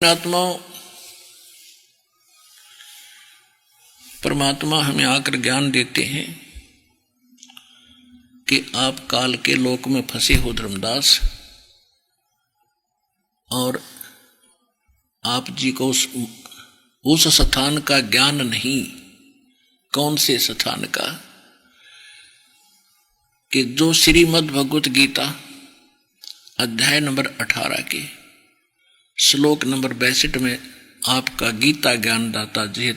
आत्माओं, परमात्मा हमें आकर ज्ञान देते हैं कि आप काल के लोक में फंसे हो धर्मदास, और आप जी को उस स्थान का ज्ञान नहीं। कौन से स्थान का? कि जो श्रीमद् भगवत गीता अध्याय नंबर 18 के श्लोक नंबर 62 में आपका गीता ज्ञान दाता जिसे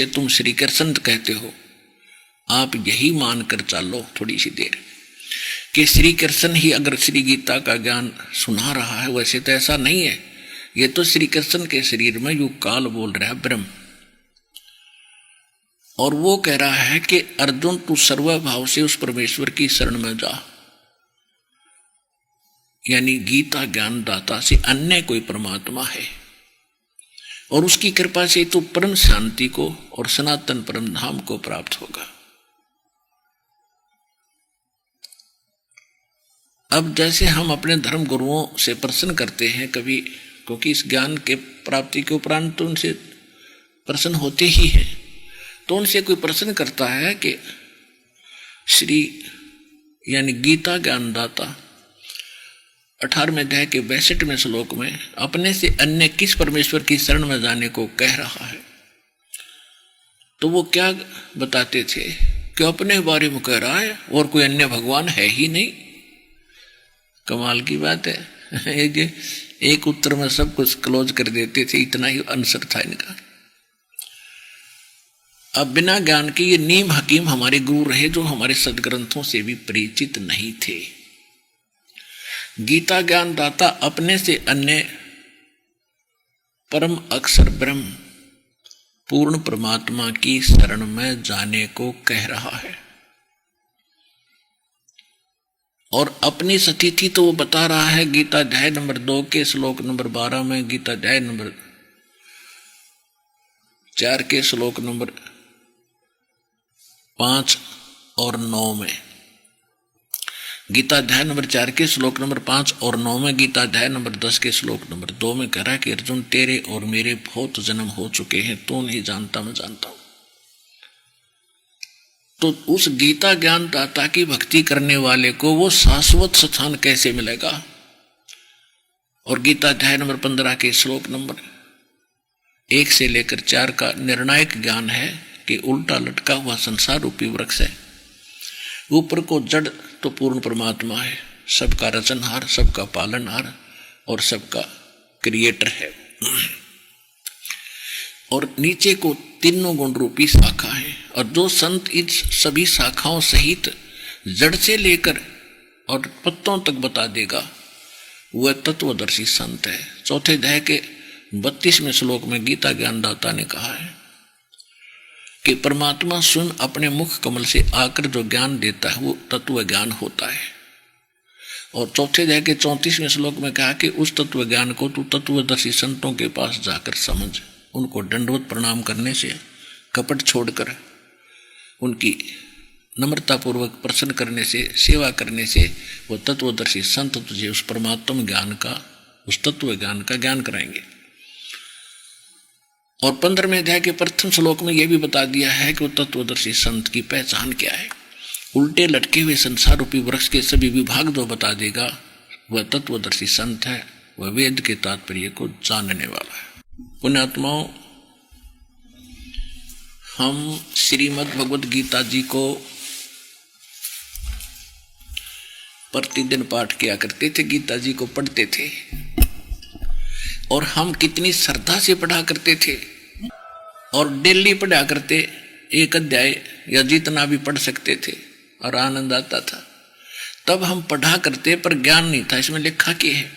तुम श्री कृष्ण कहते हो, आप यही मानकर चालो थोड़ी सी देर कि श्री कृष्ण ही अगर श्री गीता का ज्ञान सुना रहा है। वैसे तो ऐसा नहीं है, ये तो श्री कृष्ण के शरीर में यू काल बोल रहा है ब्रह्म, और वो कह रहा है कि अर्जुन तू सर्वभाव से उस परमेश्वर की शरण में जा, यानी गीता ज्ञान दाता से अन्य कोई परमात्मा है, और उसकी कृपा से तू परम शांति को और सनातन परम धाम को प्राप्त होगा। अब जैसे हम अपने धर्म गुरुओं से प्रश्न करते हैं कभी, क्योंकि इस ज्ञान के प्राप्ति के उपरांत तो उनसे प्रश्न होते ही हैं, तो उनसे कोई प्रश्न करता है कि श्री यानी गीता ज्ञानदाता 18वें अध्याय के 62वें श्लोक में अपने से अन्य किस परमेश्वर की शरण में जाने को कह रहा है, तो वो क्या बताते थे कि अपने बारे में कह रहा है और कोई अन्य भगवान है ही नहीं। कमाल की बात है। एक उत्तर में सब कुछ क्लोज कर देते थे, इतना ही आंसर था इनका। अब बिना ज्ञान के ये नीम हकीम हमारे गुरु रहे जो हमारे सदग्रंथों से भी परिचित नहीं थे। गीता ज्ञान दाता अपने से अन्य परम अक्षर ब्रह्म पूर्ण परमात्मा की शरण में जाने को कह रहा है, और अपनी स्थिति तो वो बता रहा है गीता अध्याय नंबर 2 के श्लोक नंबर 12 में, गीता अध्याय नंबर 4 के श्लोक नंबर 5 और 9 में, गीता अध्याय नंबर 4 के श्लोक नंबर 5 और 9 में, गीता अध्याय नंबर 10 के श्लोक नंबर 2 में कह रहा है कि अर्जुन तेरे और मेरे बहुत जन्म हो चुके हैं, तू नहीं जानता मैं जानता हूं। तो उस गीता ज्ञान दाता की भक्ति करने वाले को वो शाश्वत स्थान कैसे मिलेगा? और गीता अध्याय नंबर 15 के श्लोक नंबर 1 से लेकर 4 का निर्णायक ज्ञान है कि उल्टा लटका हुआ संसार रूपी वृक्ष है, ऊपर को जड़ तो पूर्ण परमात्मा है, सबका रचनहार, सबका पालनहार और सबका क्रिएटर है, और नीचे को तीनों गुण रूपी शाखा है। और जो संत इन सभी शाखाओं सहित जड़ से लेकर और पत्तों तक बता देगा वह तत्वदर्शी संत है। चौथे अध्याय के 32वें श्लोक में गीता ज्ञानदाता ने कहा है कि परमात्मा स्वयं अपने मुख कमल से आकर जो ज्ञान देता है वो तत्व ज्ञान होता है। और चौथे अध्याय के 34वें श्लोक में कहा कि उस तत्व ज्ञान को तू तत्वदर्शी संतों के पास जाकर समझ, उनको दंडवत प्रणाम करने से, कपट छोड़कर उनकी नम्रतापूर्वक प्रश्न करने से, सेवा करने से वो तत्वदर्शी संत तुझे उस परमात्म ज्ञान का, उस तत्व ज्ञान का ज्ञान कराएंगे। और 15वें अध्याय के प्रथम श्लोक में यह भी बता दिया है कि वो तत्वदर्शी संत की पहचान क्या है। उल्टे लटके हुए संसार रूपी वृक्ष के सभी विभाग जो बता देगा वह तत्वदर्शी संत है, वह वेद के तात्पर्य को जानने वाला है। पुण्यात्माओं, हम श्रीमद् भगवत गीता जी को प्रतिदिन पाठ किया करते थे, गीता जी को पढ़ते थे, और हम कितनी श्रद्धा से पढ़ा करते थे, और डेली पढ़ा करते, एक अध्याय या जितना भी पढ़ सकते थे, और आनंद आता था। तब हम पढ़ा करते पर ज्ञान नहीं था इसमें लिखा क्या है,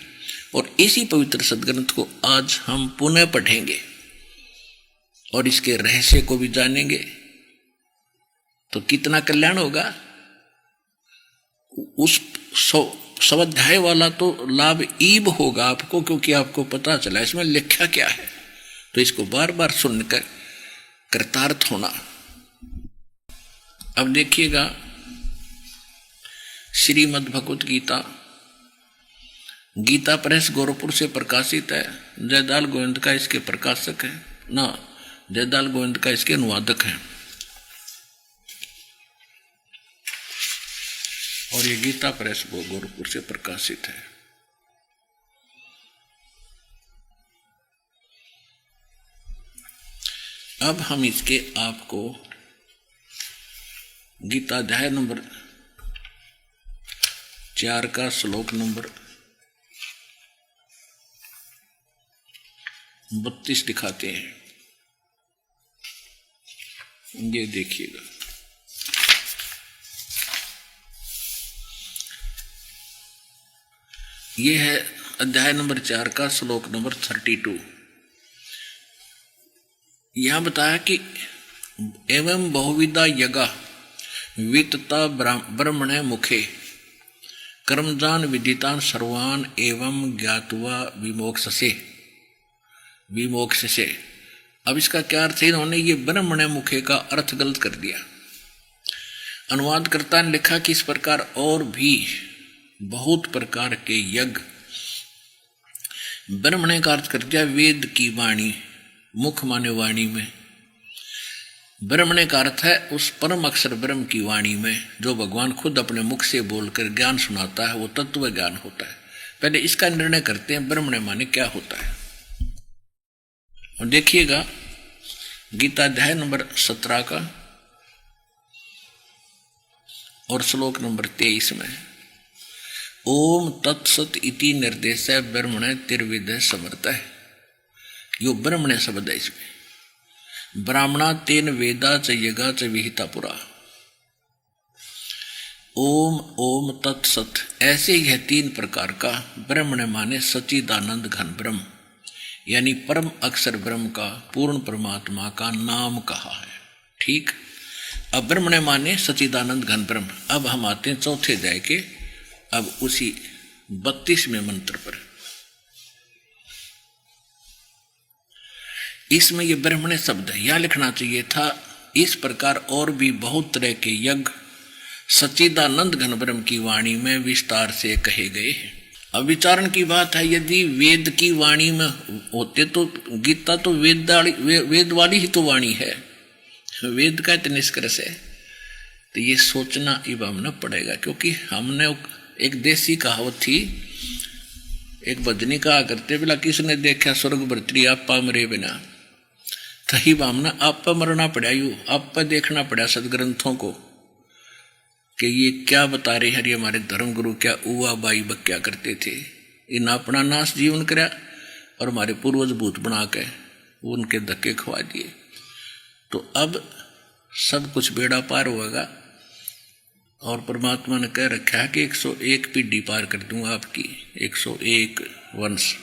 और इसी पवित्र सदग्रंथ को आज हम पुनः पढ़ेंगे और इसके रहस्य को भी जानेंगे, तो कितना कल्याण होगा। उस स्वाध्याय वाला तो लाभ ईब होगा आपको, क्योंकि आपको पता चला इसमें लिखा क्या है, तो इसको बार बार सुनकर कृतार्थ होना। अब देखिएगा श्रीमद् भगवत गीता गीता प्रेस गोरखपुर से प्रकाशित है। जयदाल गोविंद का इसके प्रकाशक है ना, जयदाल गोविंद का इसके अनुवादक है। और ये गीता प्रेस गोरखपुर से प्रकाशित है। अब हम इसके आपको गीता अध्याय नंबर 4 का श्लोक नंबर 32 दिखाते हैं। ये देखिएगा, ये है अध्याय नंबर 4 का श्लोक नंबर 32। यहां बताया कि एवं बहुविधा यज्ञा वित्तता ब्रह्मणे मुखे कर्मजान विदितान सर्वान एवं ज्ञात्वा विमोक्षसे। अब इसका क्या अर्थ है? इन्होंने ये ब्रह्मणे मुखे का अर्थ गलत कर दिया। अनुवादकर्ता ने लिखा कि इस प्रकार और भी बहुत प्रकार के यज्ञ, ब्रह्मणे का अर्थ कर दिया वेद की वाणी, मुख माने वाणी में। ब्रह्मणे का अर्थ है उस परम अक्षर ब्रह्म की वाणी में, जो भगवान खुद अपने मुख से बोलकर ज्ञान सुनाता है, वो तत्व ज्ञान होता है। पहले इसका निर्णय करते हैं ब्रह्मणे माने क्या होता है। और देखिएगा गीता अध्याय नंबर 17 का और श्लोक नंबर 23 में ओम तत्सत इति निर्देश ब्रह्मणे तिर्विद समर्थ है। यो ब्रह्मणे शब्द है इसमें। ब्राह्मणा तेन वेदा च यज्ञा च विहिता पुरा। ओम ओम तत्सत, ऐसे यह 3 प्रकार का ब्रह्मणे माने सच्चिदानंद घन ब्रह्म, यानी परम अक्षर ब्रह्म का, पूर्ण परमात्मा का नाम कहा है। ठीक, अब ब्रह्मणे माने सच्चिदानंद घन ब्रह्म। अब हम आते हैं चौथे अध्याय के अब उसी 32वें मंत्र पर। इसमें ये ब्रह्मणे शब्द है, यह लिखना चाहिए था इस प्रकार और भी बहुत तरह के यज्ञ सच्चिदानंद घन ब्रह्म की वाणी में विस्तार से कहे गए हैं। अब विचारण की बात है, यदि वेद की वाणी में होते तो गीता तो वेद वाली ही तो वाणी है, वेद का इतना निष्कर्ष है। तो ये सोचना अब हमने पड़ेगा, क्योंकि हमने एक देसी कहावत थी, एक भजनी कहा करते बोला किसने देखा स्वर्ग भर्तरी आपा मरे बिना। थही बामना आपा मरना पड़ा, यू आपा देखना पड़ा सदग्रंथों को कि ये क्या बता रहे हैं। हमारे धर्म गुरु क्या उवा बाई बक्या करते थे, इन अपना नाश जीवन करा और हमारे पूर्वज भूत बना के उनके धक्के खवा दिए। तो अब सब कुछ बेड़ा पार होगा और परमात्मा ने कह रखा है कि 101 पीढ़ी पार कर दूंगा आपकी, 101 वंश।